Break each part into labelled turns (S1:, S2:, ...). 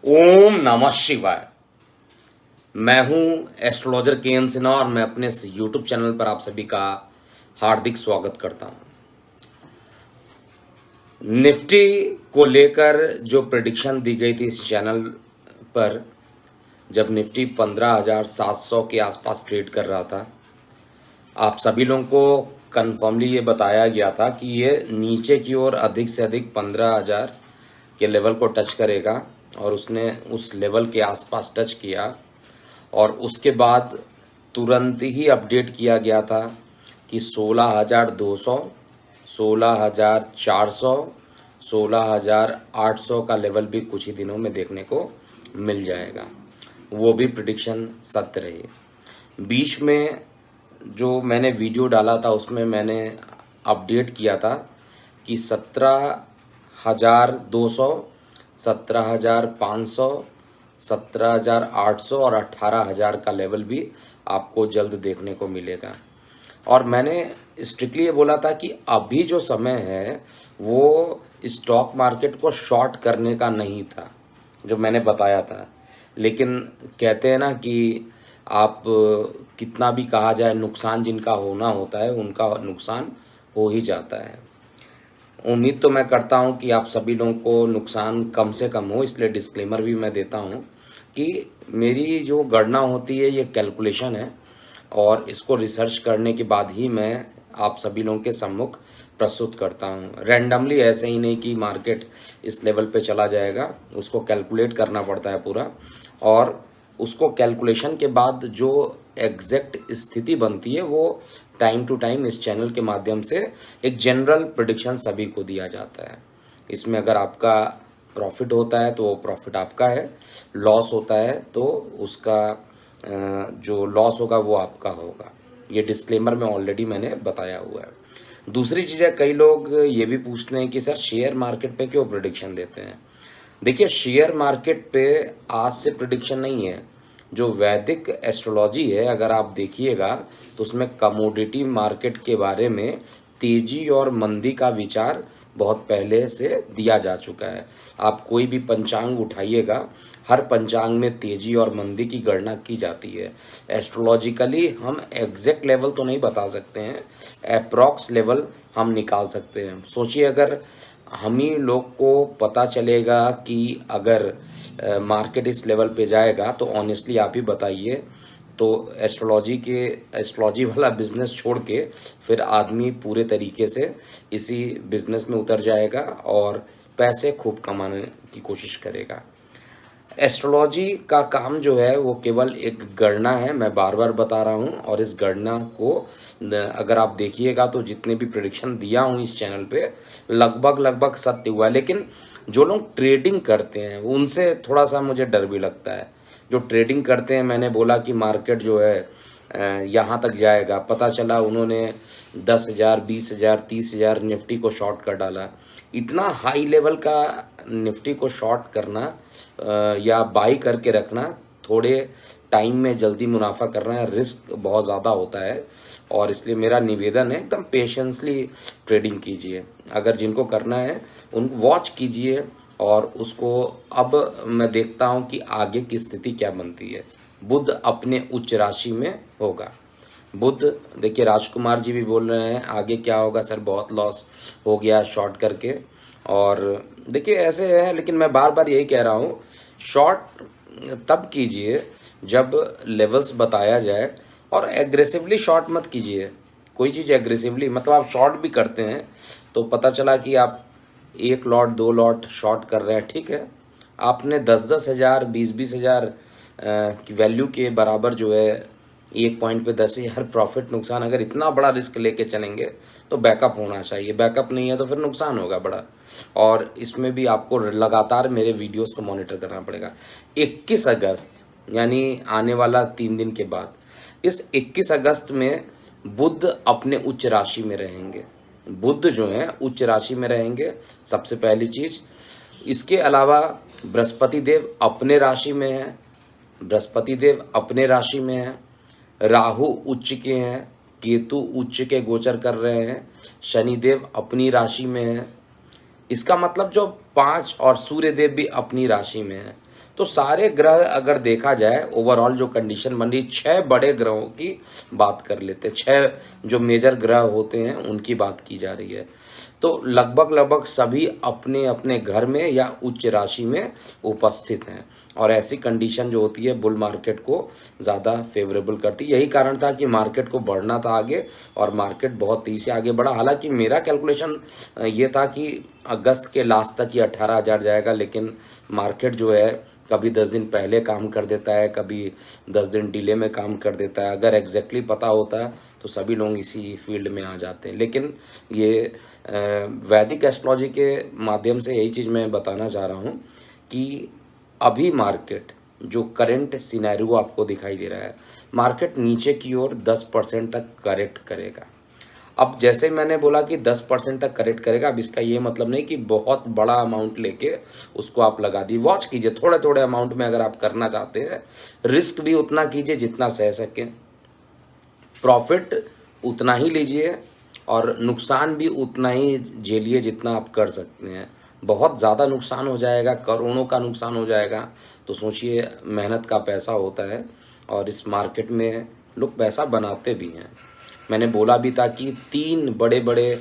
S1: ओम नमः शिवाय। मैं हूं एस्ट्रोलॉजर के एम सिन्हा और मैं अपने इस यूट्यूब चैनल पर आप सभी का हार्दिक स्वागत करता हूं। निफ्टी को लेकर जो प्रेडिक्शन दी गई थी इस चैनल पर, जब निफ्टी 15,700 के आसपास ट्रेड कर रहा था, आप सभी लोगों को कन्फर्मली ये बताया गया था कि ये नीचे की ओर अधिक से अधिक 15,000 के लेवल को टच करेगा और उसने उस लेवल के आसपास टच किया और उसके बाद तुरंत ही अपडेट किया गया था कि 16,200, 16,400, 16,800 का लेवल भी कुछ ही दिनों में देखने को मिल जाएगा। वो भी प्रिडिक्शन सत्य रही। बीच में जो मैंने वीडियो डाला था उसमें मैंने अपडेट किया था कि 17,200, 17,500, 17,800 और 18,000 का लेवल भी आपको जल्द देखने को मिलेगा। और मैंने स्ट्रिक्टली ये बोला था कि अभी जो समय है वो स्टॉक मार्केट को शॉर्ट करने का नहीं था, जो मैंने बताया था। लेकिन कहते हैं ना कि आप कितना भी कहा जाए, नुकसान जिनका होना होता है उनका नुकसान हो ही जाता है। उम्मीद तो मैं करता हूं कि आप सभी लोगों को नुकसान कम से कम हो, इसलिए डिस्क्लेमर भी मैं देता हूं कि मेरी जो गणना होती है ये कैलकुलेशन है और इसको रिसर्च करने के बाद ही मैं आप सभी लोगों के सम्मुख प्रस्तुत करता हूं। रैंडमली ऐसे ही नहीं कि मार्केट इस लेवल पे चला जाएगा, उसको कैलकुलेट करना पड़ता है पूरा, और उसको कैलकुलेशन के बाद जो एग्जैक्ट स्थिति बनती है वो टाइम टू टाइम इस चैनल के माध्यम से एक जनरल प्रेडिक्शन सभी को दिया जाता है। इसमें अगर आपका प्रॉफिट होता है तो वो प्रॉफिट आपका है, लॉस होता है तो उसका जो लॉस होगा वो आपका होगा। ये डिस्क्लेमर में ऑलरेडी मैंने बताया हुआ है। दूसरी चीज़ है, कई लोग ये भी पूछते हैं कि सर शेयर मार्केट पे क्यों प्रेडिक्शन देते हैं। देखिए, शेयर मार्केट पे आज से प्रेडिक्शन नहीं है। जो वैदिक एस्ट्रोलॉजी है, अगर आप देखिएगा तो उसमें कमोडिटी मार्केट के बारे में तेजी और मंदी का विचार बहुत पहले से दिया जा चुका है। आप कोई भी पंचांग उठाइएगा, हर पंचांग में तेजी और मंदी की गणना की जाती है। एस्ट्रोलॉजिकली हम एग्जैक्ट लेवल तो नहीं बता सकते हैं, अप्रॉक्स लेवल हम निकाल सकते हैं। सोचिए, अगर हम ही लोग को पता चलेगा कि अगर मार्केट इस लेवल पे जाएगा तो ऑनेस्टली आप ही बताइए, तो एस्ट्रोलॉजी वाला बिजनेस छोड़ के फिर आदमी पूरे तरीके से इसी बिजनेस में उतर जाएगा और पैसे खूब कमाने की कोशिश करेगा। एस्ट्रोलॉजी का काम जो है वो केवल एक गणना है, मैं बार बार बता रहा हूँ, और इस गणना को अगर आप देखिएगा तो जितने भी प्रेडिक्शन दिया हूँ इस चैनल पे लगभग सत्य हुआ है। लेकिन जो लोग ट्रेडिंग करते हैं उनसे थोड़ा सा मुझे डर भी लगता है। जो ट्रेडिंग करते हैं, मैंने बोला कि मार्केट जो है यहाँ तक जाएगा, पता चला उन्होंने 10,000, 20,000, 30,000 निफ्टी को शॉर्ट कर डाला। इतना हाई लेवल का निफ्टी को शॉर्ट करना या बाई करके रखना, थोड़े टाइम में जल्दी मुनाफा करना, रिस्क बहुत ज़्यादा होता है। और इसलिए मेरा निवेदन है, एकदम पेशेंसली ट्रेडिंग कीजिए। अगर जिनको करना है उन वॉच कीजिए और उसको, अब मैं देखता हूँ कि आगे की स्थिति क्या बनती है। बुध अपने उच्च राशि में होगा। बुध, देखिए राजकुमार जी भी बोल रहे हैं आगे क्या होगा सर, बहुत लॉस हो गया शॉर्ट करके। और देखिए ऐसे है, लेकिन मैं बार बार यही कह रहा हूँ, शॉर्ट तब कीजिए जब लेवल्स बताया जाए, और एग्रेसिवली शॉर्ट मत कीजिए। कोई चीज़ एग्रेसिवली, मतलब आप शॉर्ट भी करते हैं तो पता चला कि आप 1 लॉट 2 लॉट शॉर्ट कर रहे हैं, ठीक है, आपने 10,000, 20,000 की वैल्यू के बराबर जो है एक पॉइंट पे 10,000 प्रॉफिट नुकसान, अगर इतना बड़ा रिस्क लेके चलेंगे तो बैकअप होना चाहिए। बैकअप नहीं है तो फिर नुकसान होगा बड़ा। और इसमें भी आपको लगातार मेरे वीडियोस को मॉनिटर करना पड़ेगा। 21 अगस्त यानी आने वाला 3 दिन के बाद, इस 21 अगस्त में बुध अपने उच्च राशि में रहेंगे। बुध जो है उच्च राशि में रहेंगे, सबसे पहली चीज। इसके अलावा बृहस्पति देव अपने राशि में है, बृहस्पति देव अपने राशि में है, राहु उच्च के हैं, केतु उच्च के गोचर कर रहे हैं, शनिदेव अपनी राशि में है। इसका मतलब जो 5 और सूर्य देव भी अपनी राशि में है। तो सारे ग्रह अगर देखा जाए ओवरऑल जो कंडीशन बन रही, 6 बड़े ग्रहों की बात कर लेते हैं, 6 जो मेजर ग्रह होते हैं उनकी बात की जा रही है। तो लगभग लगभग सभी अपने अपने घर में या उच्च राशि में उपस्थित हैं, और ऐसी कंडीशन जो होती है बुल मार्केट को ज़्यादा फेवरेबल करती है। यही कारण था कि मार्केट को बढ़ना था आगे, और मार्केट बहुत तेज़ी से आगे बढ़ा। हालांकि मेरा कैलकुलेशन ये था कि अगस्त के लास्ट तक ये 18,000 जाएगा, लेकिन मार्केट जो है कभी 10 दिन पहले काम कर देता है, कभी 10 दिन डिले में काम कर देता है। अगर एग्जैक्टली पता होता है तो सभी लोग इसी फील्ड में आ जाते हैं। लेकिन ये वैदिक एस्ट्रोलॉजी के माध्यम से यही चीज़ मैं बताना चाह रहा हूँ कि अभी मार्केट जो करंट सिनेरियो आपको दिखाई दे रहा है, मार्केट नीचे की ओर 10% तक करेक्ट करेगा। अब जैसे मैंने बोला कि 10% तक करेक्ट करेगा, अब इसका ये मतलब नहीं कि बहुत बड़ा अमाउंट लेके उसको आप लगा दी। वॉच कीजिए, थोड़े थोड़े अमाउंट में अगर आप करना चाहते हैं, रिस्क भी उतना कीजिए जितना सह सकें, प्रॉफिट उतना ही लीजिए, और नुकसान भी उतना ही झेलिए जितना आप कर सकते हैं। बहुत ज़्यादा नुकसान हो जाएगा, करोड़ों का नुकसान हो जाएगा, तो सोचिए मेहनत का पैसा होता है, और इस मार्केट में लोग पैसा बनाते भी हैं। मैंने बोला भी था कि 3 बड़े बड़े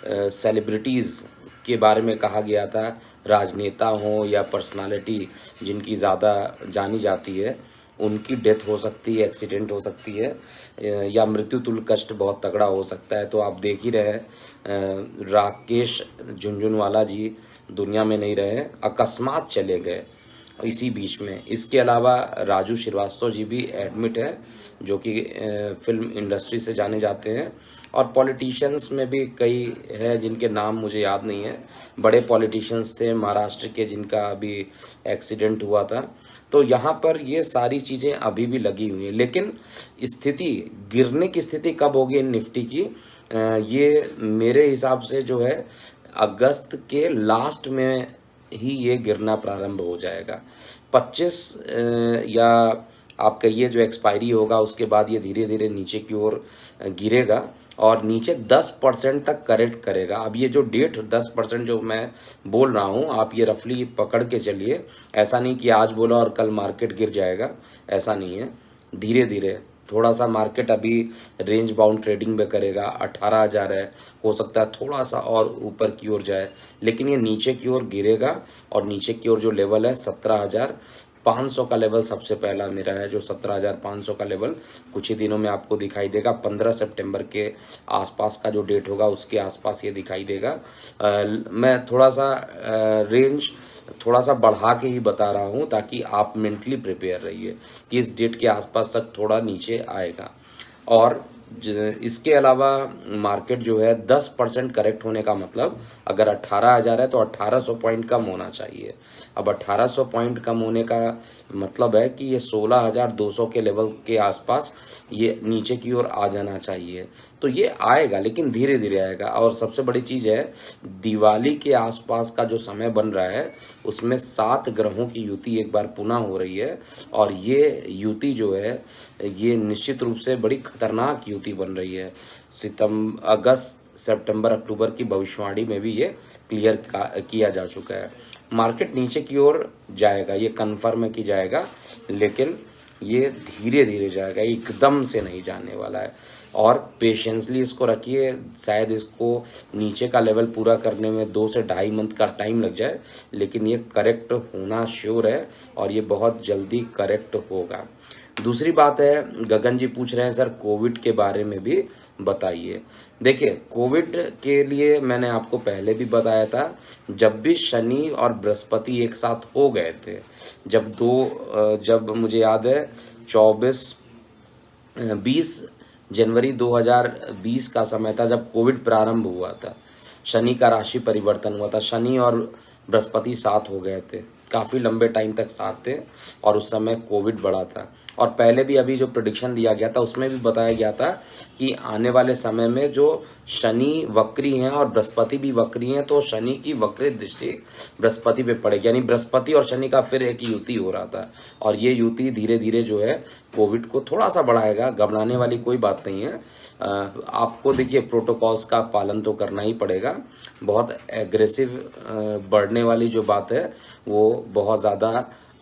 S1: सेलिब्रिटीज़ के बारे में कहा गया था, राजनेता हों या पर्सनालिटी जिनकी ज़्यादा जानी जाती है, उनकी डेथ हो सकती है, एक्सीडेंट हो सकती है, या मृत्यु तुल्य कष्ट बहुत तगड़ा हो सकता है। तो आप देख ही रहे, राकेश झुनझुनवाला जी दुनिया में नहीं रहे, अकस्मात चले गए इसी बीच में। इसके अलावा राजू श्रीवास्तव जी भी एडमिट है, जो कि फिल्म इंडस्ट्री से जाने जाते हैं, और पॉलिटिशियंस में भी कई हैं जिनके नाम मुझे याद नहीं है। बड़े पॉलिटिशियंस थे महाराष्ट्र के जिनका अभी एक्सीडेंट हुआ था। तो यहाँ पर ये सारी चीज़ें अभी भी लगी हुई हैं, लेकिन स्थिति गिरने की स्थिति कब होगी निफ्टी की, ये मेरे हिसाब से जो है अगस्त के लास्ट में ही ये गिरना प्रारंभ हो जाएगा। 25 या आप कहिए जो एक्सपायरी होगा उसके बाद ये धीरे धीरे नीचे की ओर गिरेगा, और नीचे 10% तक करेक्ट करेगा। अब ये जो डेट 10% जो मैं बोल रहा हूँ, आप ये रफली पकड़ के चलिए। ऐसा नहीं कि आज बोला और कल मार्केट गिर जाएगा, ऐसा नहीं है। धीरे धीरे थोड़ा सा मार्केट अभी रेंज बाउंड ट्रेडिंग में करेगा। 18,000 है, हो सकता है थोड़ा सा और ऊपर की ओर जाए, लेकिन ये नीचे की ओर गिरेगा, और नीचे की ओर जो लेवल है 17,500 का लेवल सबसे पहला मेरा है। जो 17,500 का लेवल कुछ ही दिनों में आपको दिखाई देगा। 15 सितंबर के आसपास का जो डेट होगा उसके आसपास ये दिखाई देगा। मैं थोड़ा सा रेंज थोड़ा सा बढ़ा के ही बता रहा हूँ, ताकि आप मेंटली प्रिपेयर रहिए कि इस डेट के आसपास तक थोड़ा नीचे आएगा। और इसके अलावा मार्केट जो है 10% करेक्ट होने का मतलब, अगर 18,000 है तो 1800 पॉइंट कम होना चाहिए। अब 1800 पॉइंट कम होने का मतलब है कि ये 16,200 के लेवल के आसपास ये नीचे की ओर आ जाना चाहिए। तो ये आएगा, लेकिन धीरे धीरे आएगा। और सबसे बड़ी चीज़ है, दिवाली के आसपास का जो समय बन रहा है उसमें 7 ग्रहों की युति एक बार पुनः हो रही है, और ये युति जो है ये निश्चित रूप से बड़ी खतरनाक युति बन रही है। अगस्त सितंबर अक्टूबर की भविष्यवाणी में भी ये क्लियर किया जा चुका है। मार्केट नीचे की ओर जाएगा, ये कन्फर्म है कि जाएगा, लेकिन ये धीरे धीरे जाएगा, एकदम से नहीं जाने वाला है। और पेशेंसली इसको रखिए, शायद इसको नीचे का लेवल पूरा करने में 2 से 2.5 मंथ का टाइम लग जाए, लेकिन ये करेक्ट होना श्योर है, और ये बहुत जल्दी करेक्ट होगा। दूसरी बात है, गगन जी पूछ रहे हैं सर कोविड के बारे में भी बताइए। देखिए, कोविड के लिए मैंने आपको पहले भी बताया था, जब भी शनि और बृहस्पति एक साथ हो गए थे, जब मुझे याद है 20 जनवरी 2020 का समय था जब कोविड प्रारंभ हुआ था। शनि का राशि परिवर्तन हुआ था, शनि और बृहस्पति साथ हो गए थे, काफ़ी लंबे टाइम तक साथ थे, और उस समय कोविड बढ़ा था। और पहले भी अभी जो प्रेडिक्शन दिया गया था उसमें भी बताया गया था कि आने वाले समय में जो शनि वक्री हैं और बृहस्पति भी वक्री हैं, तो शनि की वक्री दृष्टि बृहस्पति पे पड़ेगी, यानी बृहस्पति और शनि का फिर एक युति हो रहा था। और ये युति धीरे धीरे जो है कोविड को थोड़ा सा बढ़ाएगा, घबराने वाली कोई बात नहीं है। आपको देखिए प्रोटोकॉल्स का पालन तो करना ही पड़ेगा। बहुत एग्रेसिव बढ़ने वाली जो बात है वो बहुत ज़्यादा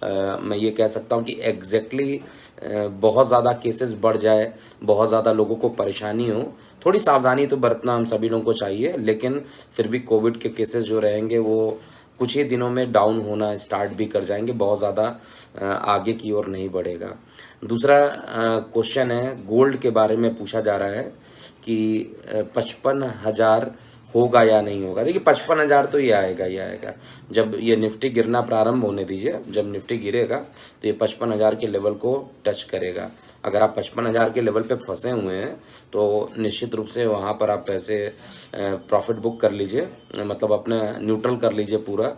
S1: मैं ये कह सकता हूँ कि एग्जैक्टली बहुत ज़्यादा केसेस बढ़ जाए, बहुत ज़्यादा लोगों को परेशानी हो, थोड़ी सावधानी तो बरतना हम सभी लोगों को चाहिए, लेकिन फिर भी कोविड के केसेस जो रहेंगे वो कुछ ही दिनों में डाउन होना स्टार्ट भी कर जाएंगे, बहुत ज़्यादा आगे की ओर नहीं बढ़ेगा। दूसरा क्वेश्चन है गोल्ड के बारे में पूछा जा रहा है कि 55,000 होगा या नहीं होगा। देखिए 55,000 तो ये आएगा ही आएगा। जब ये निफ्टी गिरना प्रारंभ होने दीजिए, जब निफ्टी गिरेगा तो ये 55,000 के लेवल को टच करेगा। अगर आप 55,000 के लेवल पे फंसे हुए हैं तो निश्चित रूप से वहाँ पर आप पैसे प्रॉफिट बुक कर लीजिए, मतलब अपने न्यूट्रल कर लीजिए पूरा,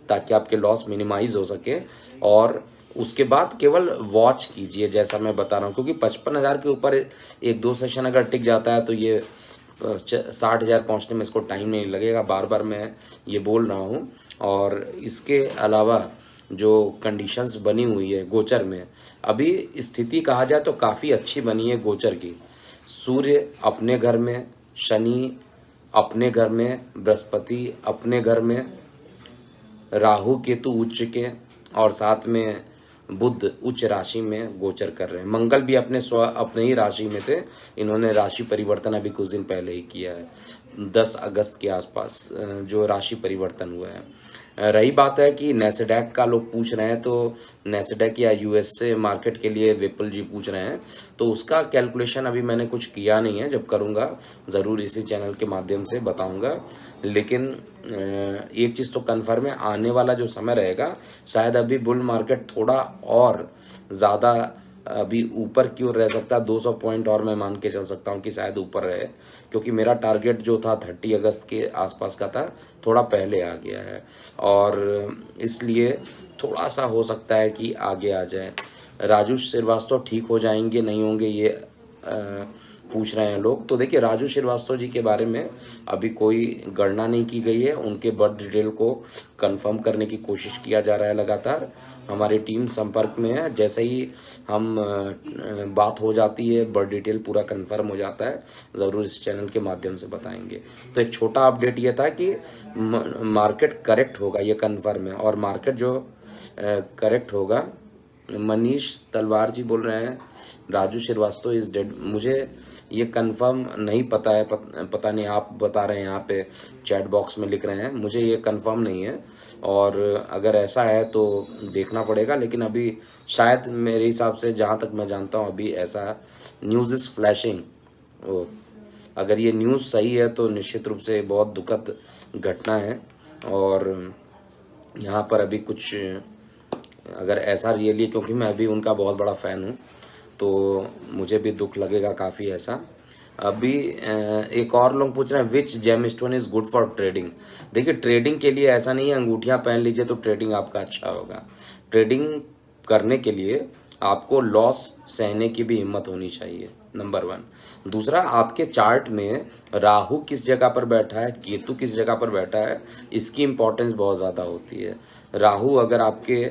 S1: ताकि आपके लॉस मिनिमाइज हो सके। और उसके बाद केवल वॉच कीजिए जैसा मैं बता रहा हूँ, क्योंकि 55,000 के ऊपर एक दो सेशन अगर टिक जाता है तो ये 60,000 पहुँचने में इसको टाइम नहीं लगेगा, बार बार मैं ये बोल रहा हूँ। और इसके अलावा जो कंडीशंस बनी हुई है गोचर में, अभी स्थिति कहा जाए तो काफ़ी अच्छी बनी है गोचर की। सूर्य अपने घर में, शनि अपने घर में, बृहस्पति अपने घर में, राहु केतु उच्च के, और साथ में बुध उच्च राशि में गोचर कर रहे हैं। मंगल भी अपने ही राशि में थे, इन्होंने राशि परिवर्तन अभी कुछ दिन पहले ही किया है, 10 अगस्त के आसपास जो राशि परिवर्तन हुआ है। रही बात है कि नैस्डैक का लोग पूछ रहे हैं, तो नैस्डैक या यूएसए मार्केट के लिए विपुल जी पूछ रहे हैं, तो उसका कैलकुलेशन अभी मैंने कुछ किया नहीं है, जब करूँगा ज़रूर इसी चैनल के माध्यम से बताऊँगा। लेकिन एक चीज़ तो कन्फर्म है, आने वाला जो समय रहेगा शायद अभी बुल मार्केट थोड़ा और ज़्यादा अभी ऊपर की ओर रह सकता है, 200 पॉइंट और मैं मान के चल सकता हूँ कि शायद ऊपर रहे, क्योंकि मेरा टारगेट जो था 30 अगस्त के आसपास का था, थोड़ा पहले आ गया है, और इसलिए थोड़ा सा हो सकता है कि आगे आ जाए। राजू श्रीवास्तव ठीक हो जाएंगे नहीं होंगे ये पूछ रहे हैं लोग। तो देखिए राजू श्रीवास्तव जी के बारे में अभी कोई गणना नहीं की गई है, उनके बर्थ डिटेल को कंफर्म करने की कोशिश किया जा रहा है लगातार। हमारी टीम संपर्क में है, जैसे ही हम बात हो जाती है, बर्थ डिटेल पूरा कंफर्म हो जाता है, ज़रूर इस चैनल के माध्यम से बताएंगे। तो एक छोटा अपडेट ये था कि मार्केट करेक्ट होगा, ये कंफर्म है, और मार्केट जो करेक्ट होगा। मनीष तलवार जी बोल रहे हैं राजू श्रीवास्तव इज़ डेड, मुझे ये कंफर्म नहीं पता है, पता नहीं, आप बता रहे हैं यहाँ पे चैट बॉक्स में लिख रहे हैं, मुझे ये कंफर्म नहीं है, और अगर ऐसा है तो देखना पड़ेगा। लेकिन अभी शायद मेरे हिसाब से, जहाँ तक मैं जानता हूँ, अभी ऐसा न्यूज़ इज़ फ्लैशिंग। ओ, अगर ये न्यूज़ सही है तो निश्चित रूप से बहुत दुखद घटना है, और यहाँ पर अभी कुछ अगर ऐसा रियली, क्योंकि मैं अभी उनका बहुत बड़ा फ़ैन हूँ, तो मुझे भी दुख लगेगा काफ़ी ऐसा। अभी एक और लोग पूछ रहे हैं which gem stone is good for trading. देखिए ट्रेडिंग के लिए ऐसा नहीं है अंगूठियाँ पहन लीजिए तो ट्रेडिंग आपका अच्छा होगा। ट्रेडिंग करने के लिए आपको लॉस सहने की भी हिम्मत होनी चाहिए, नंबर 1। दूसरा, आपके चार्ट में राहु किस जगह पर बैठा है, केतु किस जगह पर बैठा है, इसकी इम्पोर्टेंस बहुत ज़्यादा होती है। राहु अगर आपके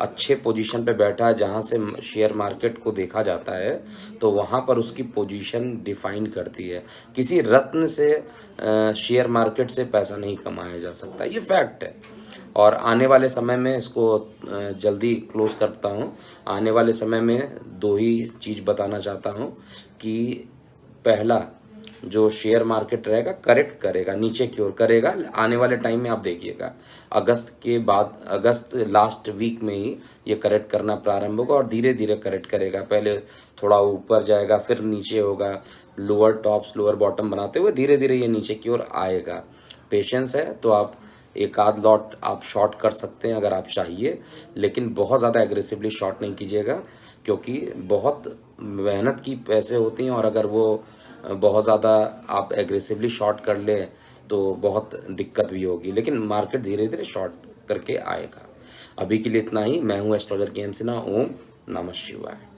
S1: अच्छे पोजीशन पे बैठा है, जहाँ से शेयर मार्केट को देखा जाता है, तो वहाँ पर उसकी पोजीशन डिफाइन करती है। किसी रत्न से शेयर मार्केट से पैसा नहीं कमाया जा सकता, ये फैक्ट है। और आने वाले समय में इसको जल्दी क्लोज करता हूँ। आने वाले समय में 2 ही चीज़ बताना चाहता हूँ कि पहला, जो शेयर मार्केट रहेगा करेक्ट करेगा, नीचे की ओर करेगा। आने वाले टाइम में आप देखिएगा, अगस्त के बाद, अगस्त लास्ट वीक में ही ये करेक्ट करना प्रारंभ होगा, और धीरे धीरे करेक्ट करेगा। पहले थोड़ा ऊपर जाएगा, फिर नीचे होगा, लोअर टॉप्स लोअर बॉटम बनाते हुए धीरे धीरे ये नीचे की ओर आएगा। पेशेंस है तो आप एक आध लॉट आप शॉर्ट कर सकते हैं अगर आप चाहिए, लेकिन बहुत ज़्यादा एग्रेसिवली शॉर्ट नहीं कीजिएगा, क्योंकि बहुत मेहनत की पैसे होती हैं, और अगर वो बहुत ज़्यादा आप एग्रेसिवली शॉर्ट कर ले तो बहुत दिक्कत भी होगी। लेकिन मार्केट धीरे धीरे शॉर्ट करके आएगा। अभी के लिए इतना ही। मैं हूँ एस्ट्रोलॉजर के एम सिन्हा। ओम नमः शिवाय।